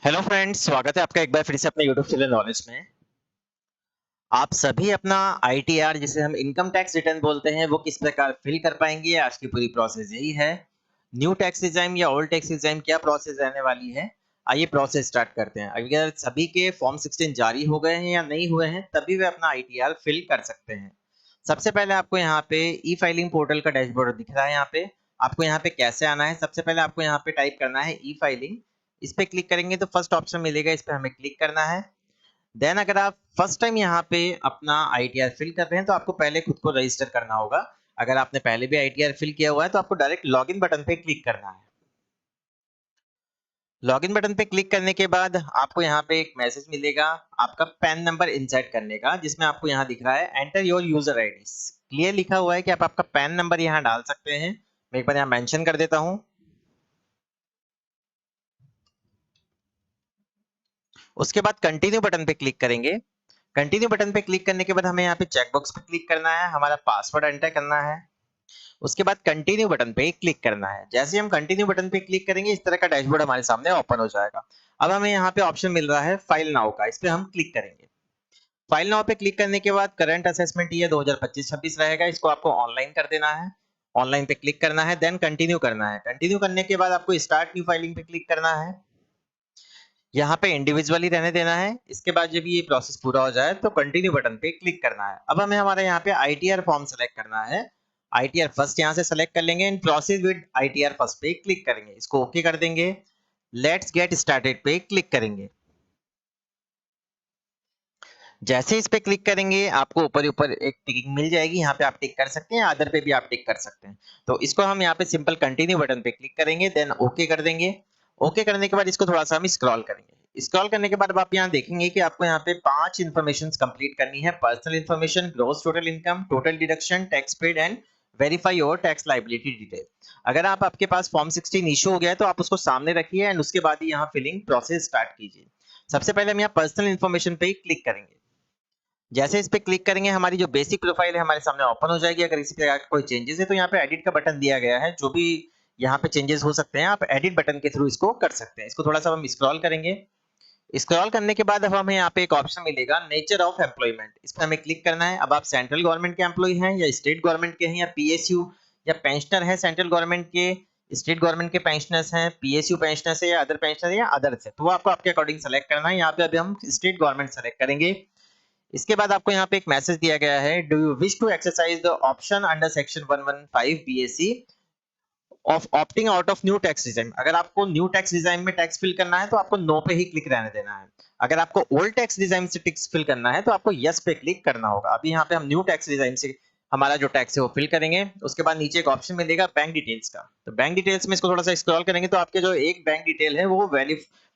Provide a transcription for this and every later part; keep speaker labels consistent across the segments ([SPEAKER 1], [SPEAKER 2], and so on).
[SPEAKER 1] Hello friends, स्वागत है आपका एक बार फिर से अपने यूट्यूब चैनल नॉलेज में। आप सभी अपना आईटीआर जिसे हम इनकम टैक्स रिटर्न बोलते हैं वो किस प्रकार फिल कर पाएंगे। आज की पूरी प्रोसेस यही है। न्यू टैक्स रिजाइम या ओल्ड टैक्स रिजाइम क्या प्रोसेस रहने वाली है, आइए प्रोसेस स्टार्ट करते हैं। अगर सभी के फॉर्म 16 जारी हो गए हैं या नहीं हुए हैं तभी वे अपना आईटीआर फिल कर सकते हैं। सबसे पहले आपको यहाँ पे ई फाइलिंग पोर्टल का डैशबोर्ड दिख रहा है। यहाँ पे आपको यहाँ पे कैसे आना है, सबसे पहले आपको यहाँ पे टाइप करना है ई फाइलिंग। इस पे क्लिक करेंगे तो फर्स्ट ऑप्शन मिलेगा, इस पे हमें क्लिक करना है। देन अगर आप फर्स्ट टाइम यहाँ पे अपना आईटीआर फिल कर रहे हैं तो आपको पहले खुद को रजिस्टर करना होगा। अगर आपने पहले भी आईटीआर फिल किया हुआ है तो आपको डायरेक्ट लॉगिन बटन पे क्लिक करना है। लॉगिन बटन पे क्लिक करने के बाद आपको यहाँ पे एक मैसेज मिलेगा आपका पैन नंबर इंसर्ट करने का, जिसमें आपको यहाँ दिख रहा है enter your user ID. Clear लिखा हुआ है कि आप आपका पैन नंबर यहाँ डाल सकते हैं। मैं एक बार यहाँ मेंशन कर देता हूँ। उसके बाद कंटिन्यू बटन पे क्लिक करेंगे। कंटिन्यू बटन पे क्लिक करने के बाद हमें यहाँ पे चेकबॉक्स पे क्लिक करना है, हमारा पासवर्ड एंटर करना है। उसके बाद कंटिन्यू बटन पे क्लिक करना है। जैसे हम कंटिन्यू बटन पे क्लिक करेंगे इस तरह का डैशबोर्ड हमारे सामने ओपन हो जाएगा। अब हमें यहाँ पे ऑप्शन मिल रहा है फाइल नाउ का, इस पे हम क्लिक करेंगे। फाइल नाउ पे क्लिक करने के बाद करंट असेसमेंट ये 2025-26 रहेगा, इसको आपको ऑनलाइन कर देना है। ऑनलाइन पे क्लिक करना है, देन कंटिन्यू करना है। कंटिन्यू करने के बाद आपको स्टार्ट न्यू फाइलिंग पे क्लिक करना है। यहाँ पे इंडिविजुअली रहने देना है। इसके बाद जब ये प्रोसेस पूरा हो जाए तो कंटिन्यू बटन पे क्लिक करना है। अब हमें हमारे यहाँ पे आईटीआर फॉर्म सेलेक्ट करना है। आईटीआर फर्स्ट यहाँ से सेलेक्ट कर लेंगे, in process with ITR first पे क्लिक करेंगे, इसको ओके कर देंगे। लेट्स गेट स्टार्टेड पे क्लिक करेंगे। जैसे इस पे क्लिक करेंगे आपको ऊपर ऊपर एक टिकिंग मिल जाएगी, यहाँ पे आप टिक कर सकते हैं, अदर पे भी आप टिक कर सकते हैं। तो इसको हम यहाँ पे सिंपल कंटिन्यू बटन पे क्लिक करेंगे, देन ओके कर देंगे। ओके करने के बाद इसको थोड़ा सा हम स्क्रॉल करेंगे। स्क्रॉल करने के बाद अब आप यहाँ देखेंगे कि आपको यहाँ पे 5 इन्फॉर्मेशन कंप्लीट करनी है। Personal information, gross total income, total deduction, tax paid and verify your tax liability detail. अगर आपके पास फॉर्म 16 इशू हो गया है तो आप उसको सामने रखिए एंड उसके बाद ही यहाँ फिलिंग प्रोसेस स्टार्ट कीजिए। सबसे पहले हम यहाँ पर्सनल इन्फॉर्मेशन पे ही क्लिक करेंगे। जैसे इस पे क्लिक करेंगे हमारी जो बेसिक प्रोफाइल है हमारे सामने ओपन हो जाएगी। अगर इसी प्रकार का कोई चेंजेस है तो यहाँ पे एडिट का बटन दिया गया है, जो भी यहाँ पे चेंजेस हो सकते हैं आप एडिट बटन के थ्रू इसको कर सकते हैं। इसको थोड़ा सा हम स्क्रॉल करेंगे। स्क्रॉल करने के बाद अब हमें यहाँ पे एक ऑप्शन मिलेगा नेचर ऑफ एम्प्लॉयमेंट, इस पर हमें क्लिक करना है। अब आप सेंट्रल गवर्नमेंट के एम्प्लॉय हैं या स्टेट गवर्नमेंट के हैं या पीएसयू या पेंशनर है, सेंट्रल गवर्नमेंट के, स्टेट गवर्नमेंट के पेंशनर्स हैं, पीएसयू पेंशनर्स है या अदर पेंशनर या अदर्स है, तो वो आपको आपके अकॉर्डिंग सेलेक्ट करना है। यहाँ पे अभी हम स्टेट गवर्नमेंट सेलेक्ट करेंगे। इसके बाद आपको यहाँ पे एक मैसेज दिया गया है, do you wish to exercise the option under section 115 BSC of opting out of new tax regime. अगर आपको न्यू टैक्स रिजाइम में टैक्स फिल करना है तो आपको नो पे ही क्लिक रहने देना है। अगर आपको ओल्ड टैक्स रिजाइम से टैक्स फिल करना है तो आपको यस पे क्लिक करना होगा। अभी यहाँ पे हम न्यू टैक्स रिजाइम से हमारा जो टैक्स है वो फिल करेंगे। उसके बाद नीचे एक ऑप्शन मिलेगा बैंक डिटेल्स का, तो बैंक डिटेल्स में इसको थोड़ा सा स्क्रॉल करेंगे तो आपके जो एक बैंक डिटेल है वो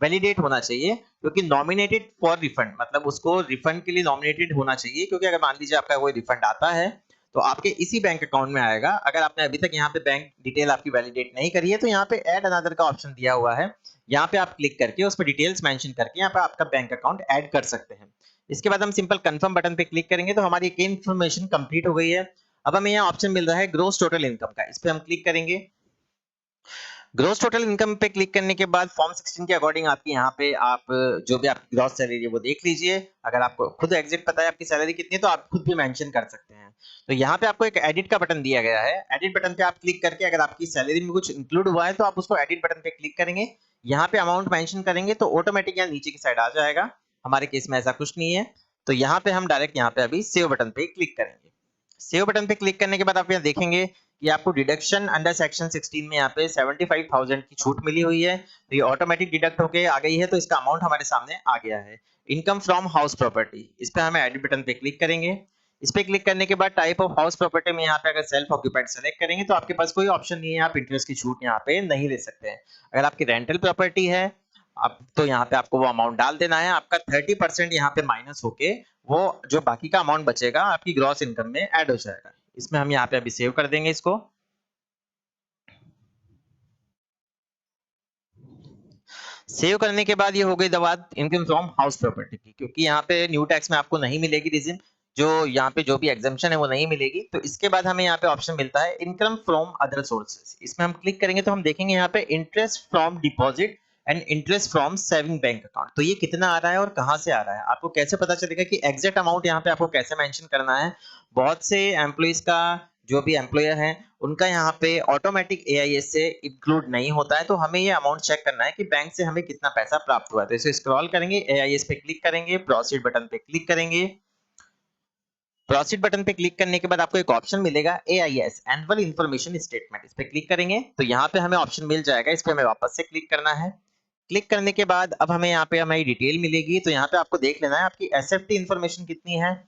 [SPEAKER 1] वैलिडेट होना चाहिए, क्योंकि नॉमिनेटेड फॉर रिफंड, मतलब उसको रिफंड के लिए नॉमिनेटेड होना चाहिए। क्योंकि अगर मान लीजिए आपका कोई रिफंड आता है तो आपके इसी बैंक अकाउंट में आएगा। अगर आपने अभी तक यहाँ पे बैंक डिटेल आपकी वैलिडेट नहीं करी है तो यहाँ पे ऐड अनदर का ऑप्शन दिया हुआ है, यहाँ पे आप क्लिक करके उस पर डिटेल्स मेंशन करके यहाँ पे आपका बैंक अकाउंट ऐड कर सकते हैं। इसके बाद हम सिंपल कंफर्म बटन पे क्लिक करेंगे तो हमारी एक इन्फॉर्मेशन कंप्लीट हो गई है। अब हमें यहाँ ऑप्शन मिल रहा है ग्रोस टोटल इनकम का, इस पे हम क्लिक करेंगे। ग्रोस टोटल इनकम पे क्लिक करने के बाद फॉर्म 16 के अकॉर्डिंग आपकी यहाँ पे आप जो भी आपकी ग्रॉस सैलरी है वो देख लीजिए। अगर आपको खुद एग्जैक्ट पता है आपकी सैलरी कितनी है तो आप खुद भी मेंशन कर सकते हैं। तो यहाँ पे आपको एक एडिट का बटन दिया गया है, एडिट बटन पे आप क्लिक करके अगर आपकी सैलरी में कुछ इंक्लूड हुआ है तो आप उसको एडिट बटन पे क्लिक करेंगे। यहाँ पे अमाउंट मेंशन करेंगे तो ऑटोमेटिक यहाँ नीचे की साइड आ जाएगा। हमारे केस में ऐसा कुछ नहीं है, तो यहाँ पे हम डायरेक्ट यहाँ पे अभी सेव बटन पे क्लिक करेंगे। सेव बटन पे क्लिक करने के बाद आप यहाँ देखेंगे कि आपको डिडक्शन अंडर सेक्शन 16 में यहाँ पे 75,000 की छूट मिली हुई है, तो ये ऑटोमेटिक डिडक्ट होके आ गई है, तो इसका अमाउंट हमारे सामने आ गया है। इनकम फ्रॉम हाउस प्रॉपर्टी, इस पे हमें एडिट बटन पे क्लिक करेंगे। इस पे क्लिक करने के बाद टाइप ऑफ हाउस प्रॉपर्टी में यहाँ पे अगर सेल्फ ऑक्यूपाइड सेलेक्ट करेंगे तो आपके पास कोई ऑप्शन नहीं है, आप इंटरेस्ट की छूट यहाँ पे नहीं ले सकते हैं। अगर आपकी रेंटल प्रॉपर्टी है आप तो यहाँ पे आपको वो अमाउंट डाल देना है। आपका 30% यहाँ पे माइनस होके वो जो बाकी का अमाउंट बचेगा आपकी ग्रॉस इनकम में ऐड हो जाएगा। इसमें हम यहाँ पे अभी सेव कर देंगे इसको। सेव करने के बाद ये हो गई बात इनकम फ्रॉम हाउस प्रॉपर्टी की, क्योंकि यहाँ पे न्यू टैक्स में आपको नहीं मिलेगी रीजन, जो यहाँ पे जो भी एग्जाम्पशन है वो नहीं मिलेगी। तो इसके बाद हमें यहाँ पे ऑप्शन मिलता है इनकम फ्रॉम अदर सोर्सेज, इसमें हम क्लिक करेंगे तो हम देखेंगे यहाँ पे interest from deposit and interest from saving bank account. तो ये कितना आ रहा है और कहाँ से आ रहा है, आपको कैसे पता चलेगा कि एग्जैक्ट अमाउंट यहाँ पे आपको कैसे मेंशन करना है। बहुत से एम्प्लॉइज का, जो भी एम्प्लॉयर है उनका यहाँ पे ऑटोमेटिक एआईएस से इंक्लूड नहीं होता है, तो हमें ये अमाउंट चेक करना है कि बैंक से हमें कितना पैसा प्राप्त हुआ है। तो इसे स्क्रॉल करेंगे, एआईएस पे क्लिक करेंगे, प्रोसीड बटन पे क्लिक करेंगे। प्रोसीड बटन पे क्लिक करने के बाद आपको एक ऑप्शन मिलेगा एआईएस एनुअल इंफॉर्मेशन स्टेटमेंट, इस पे क्लिक करेंगे तो यहाँ पे हमें ऑप्शन मिल जाएगा, इस पे हमें वापस से क्लिक करना है। क्लिक करने के बाद अब हमें यहाँ पे हमारी डिटेल मिलेगी, तो यहाँ पे आपको देख लेना है आपकी एसएफटी इंफॉर्मेशन कितनी है।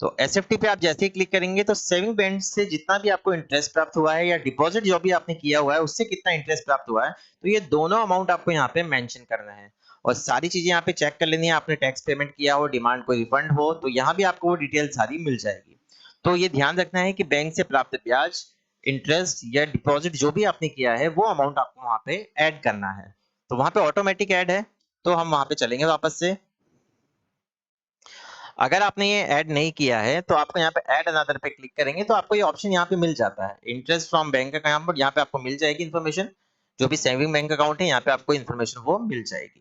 [SPEAKER 1] तो एसएफटी पे आप जैसे ही क्लिक करेंगे तो सेविंग बैंक से जितना भी आपको इंटरेस्ट प्राप्त हुआ है या डिपॉजिट जो भी आपने किया हुआ है उससे कितना इंटरेस्ट प्राप्त हुआ है, तो ये दोनों अमाउंट आपको यहाँ पे मेंशन करना है। और सारी चीजें यहाँ पे चेक कर लेनी है, आपने टैक्स पेमेंट किया हो, डिमांड कोई रिफंड हो, तो यहाँ भी आपको वो डिटेल सारी मिल जाएगी। तो ये ध्यान रखना है कि बैंक से प्राप्त ब्याज, इंटरेस्ट या डिपॉजिट जो भी आपने किया है वो अमाउंट आपको वहां पे ऐड करना है। तो वहां पे ऑटोमेटिक ऐड है, तो हम वहां पे चलेंगे वापस से। अगर आपने ये ऐड नहीं किया है तो आपको यहाँ पे ऐड अनदर पे क्लिक करेंगे तो आपको ये ऑप्शन यहाँ पे मिल जाता है, इंटरेस्ट फ्रॉम बैंक अकाउंट। यहाँ पे आपको मिल जाएगी इन्फॉर्मेशन, जो भी सेविंग बैंक अकाउंट है यहाँ पे आपको इन्फॉर्मेशन वो मिल जाएगी।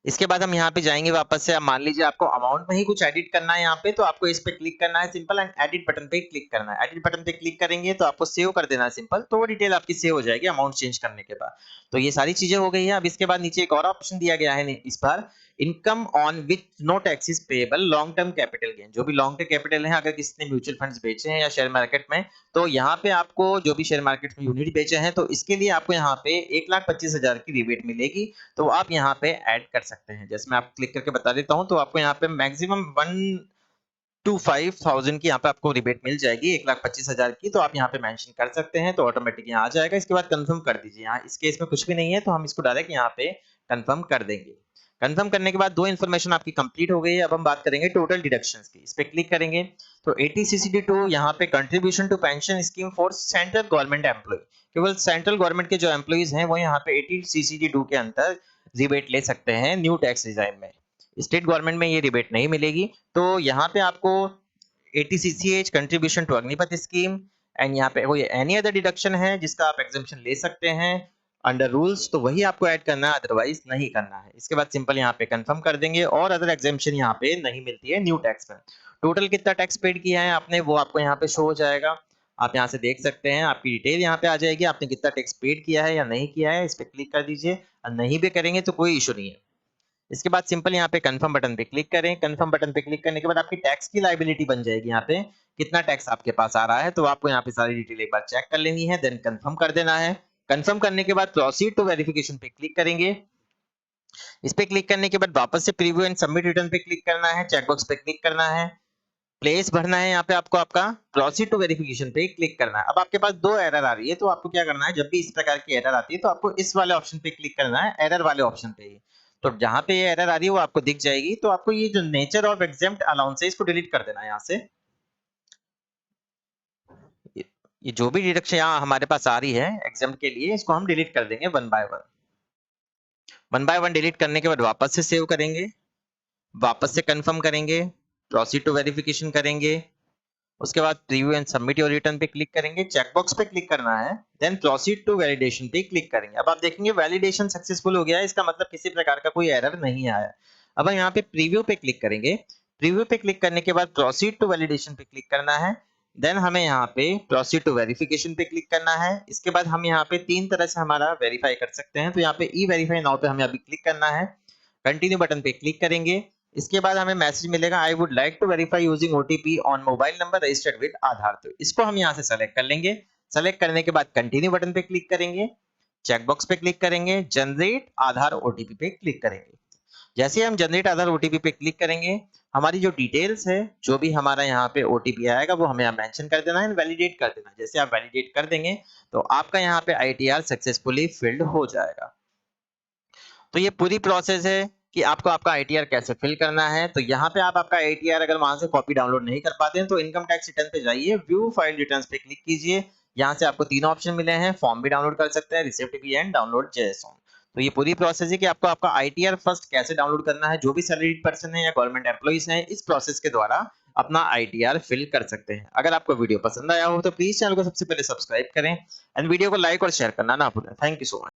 [SPEAKER 1] इसके बाद हम यहाँ पे जाएंगे वापस से। अब मान लीजिए आपको अमाउंट में ही कुछ एडिट करना है यहाँ पे, तो आपको इस पे क्लिक करना है सिंपल, एंड एडिट बटन पे क्लिक करना है। एडिट बटन पे क्लिक करेंगे तो आपको सेव कर देना है सिंपल, तो वो डिटेल आपकी सेव हो जाएगी अमाउंट चेंज करने के बाद। तो ये सारी चीजें हो गई है। अब इसके बाद नीचे एक और ऑप्शन दिया गया है इस बार, income on which no tax is payable long term capital gain. जो भी लॉन्ग टर्म कैपिटल है, अगर किसी ने म्यूचुअल फंड्स बेचे हैं या शेयर मार्केट में, तो यहाँ पे आपको जो भी शेयर मार्केट में यूनिट बेचे हैं तो इसके लिए आपको यहाँ पे 1,25,000 की रिबेट मिलेगी, तो आप यहाँ पे ऐड कर सकते हैं। जैसे मैं आपको क्लिक करके बता देता हूँ, तो आपको यहाँ पे मैक्सिमम 1,25,000 की यहाँ पे आपको रिबेट मिल जाएगी, 1,25,000 की, तो आप यहाँ पे मेंशन कर सकते हैं, तो ऑटोमेटिक यहाँ आ जाएगा। इसके बाद कंफर्म कर दीजिए। यहाँ इस केस में कुछ भी नहीं है तो हम इसको डायरेक्ट यहाँ पे कंफर्म कर देंगे। कंफर्म करने के बाद दो इन्फॉर्मेशन आपकी कंप्लीट हो गई है। अब हम बात करेंगे टोटल डिडक्शंस की। इस पे क्लिक करेंगे तो 80CCD2 यहाँ पे contribution to pension scheme for central government employ, केवल सेंट्रल गवर्नमेंट के जो एम्प्लॉइज हैं वो यहाँ पे 80CCD2 के अंदर रिबेट ले सकते हैं न्यू टैक्स रिजाइम में। स्टेट गवर्नमेंट में ये रिबेट नहीं मिलेगी। तो यहाँ पे आपको 80CCH contribution to Agnipath scheme, and यहाँ पे कोई एनी अदर डिडक्शन है जिसका आप एग्जाम्पशन ले सकते हैं अंडर रूल्स, तो वही आपको ऐड करना है, अदरवाइज नहीं करना है। इसके बाद सिंपल यहाँ पे कंफर्म कर देंगे, और अदर एग्जाम्पशन यहाँ पे नहीं मिलती है न्यू टैक्स में। टोटल कितना टैक्स पेड किया है आपने वो आपको यहाँ पे शो हो जाएगा, आप यहाँ से देख सकते हैं, आपकी डिटेल यहाँ पे आ जाएगी, आपने कितना टैक्स पेड किया है या नहीं किया है, इस पे क्लिक कर दीजिए। नहीं भी करेंगे तो कोई इशू नहीं है। इसके बाद सिंपल यहाँ पे कंफर्म बटन पे क्लिक करें। कंफर्म बटन पे क्लिक करने के बाद आपकी टैक्स की लायबिलिटी बन जाएगी, यहाँ पे कितना टैक्स आपके पास आ रहा है, तो आपको यहाँ पे सारी डिटेल एक बार चेक कर लेनी है, देन कंफर्म कर देना है। कंफर्म करने के बाद प्रोसीड टू वेरिफिकेशन पे क्लिक करेंगे। इस पे क्लिक करने के बाद वापस से प्रीव्यू एंड सबमिट रिटर्न पे क्लिक करना है, चेकबॉक्स पे क्लिक करना है, प्लेस भरना है, यहाँ पे आपको आपका प्रोसीड टू वेरिफिकेशन पे क्लिक करना है। अब आपके पास दो एरर आ रही है, तो आपको क्या करना है, जब भी इस प्रकार की एरर आती है तो आपको इस वाले ऑप्शन पे क्लिक करना है, एरर वाले ऑप्शन पे ही। तो जहां पे ये एरर आ रही है वो आपको दिख जाएगी, तो आपको ये जो नेचर ऑफ एग्जेम्प्ट अलाउंस है इसको डिलीट कर देना है यहाँ से। ये जो भी डिडक्शन यहाँ हमारे पास आ रही है एग्जाम के लिए, इसको हम डिलीट कर देंगे वन बाय वन डिलीट करने के बाद वापस से सेव करेंगे, वापस से कंफर्म करेंगे, प्रोसीड टू वेरिफिकेशन करेंगे, उसके बाद preview and submit your return पे क्लिक करेंगे, चेकबॉक्स पे क्लिक करना है, देन प्रोसीड टू वैलिडेशन पे क्लिक करेंगे। अब आप देखेंगे वैलिडेशन सक्सेसफुल हो गया है, इसका मतलब किसी प्रकार का कोई एरर नहीं आया। अब हम यहाँ पे प्रीव्यू पे क्लिक करेंगे। प्रीव्यू पे क्लिक करने के बाद प्रोसीड टू वैलिडेशन पे क्लिक करना है, देन हमें यहाँ पे प्रोसीड टू वेरिफिकेशन पे क्लिक करना है। इसके बाद हम यहाँ पे तीन तरह से हमारा वेरीफाई कर सकते हैं, तो यहाँ पे ई वेरीफाई नाउ पे हमें अभी क्लिक करना है, कंटिन्यू बटन पे क्लिक करेंगे। इसके बाद हमें मैसेज मिलेगा, I would like to verify using OTP on mobile number registered with Aadhaar. तो इसको हम यहाँ से सेलेक्ट कर लेंगे। सेलेक्ट करने के बाद कंटिन्यू बटन पे क्लिक करेंगे, चेकबॉक्स पे क्लिक करेंगे, जनरेट आधार ओटीपी पे क्लिक करेंगे। जैसे हम जनरेट आधार ओटीपी पे क्लिक करेंगे, हमारी जो डिटेल्स है, जो भी हमारा यहाँ पे ओटीपी आएगा वो हमें यहाँ मेंशन कर देना है, वैलिडेट कर देना है। जैसे आप वैलिडेट कर देंगे तो आपका यहाँ पे आईटीआर सक्सेसफुली फिल्ड हो जाएगा। तो ये पूरी प्रोसेस है कि आपको आपका आईटीआर कैसे फिल करना है। तो यहाँ पे आप आपका आईटीआर अगर वहां से कॉपी डाउनलोड नहीं कर पाते हैं तो इनकम टैक्स रिटर्न पे जाइए, व्यू फाइल रिटर्न्स पे क्लिक कीजिए। यहाँ से आपको तीन ऑप्शन मिले हैं, फॉर्म भी डाउनलोड कर सकते हैं, रिसिप्ट भी एंड डाउनलोड जेएसओन। तो ये पूरी प्रोसेस है कि आपको आपका आईटीआर फर्स्ट कैसे डाउनलोड करना है। जो भी सैलरीड पर्सन है या गवर्नमेंट एम्प्लॉइज हैं, इस प्रोसेस के द्वारा अपना आईटीआर फिल कर सकते हैं। अगर आपको वीडियो पसंद आया हो तो प्लीज चैनल को सबसे पहले सब्सक्राइब करें एंड वीडियो को लाइक और शेयर करना ना भूलें। Thank you so much.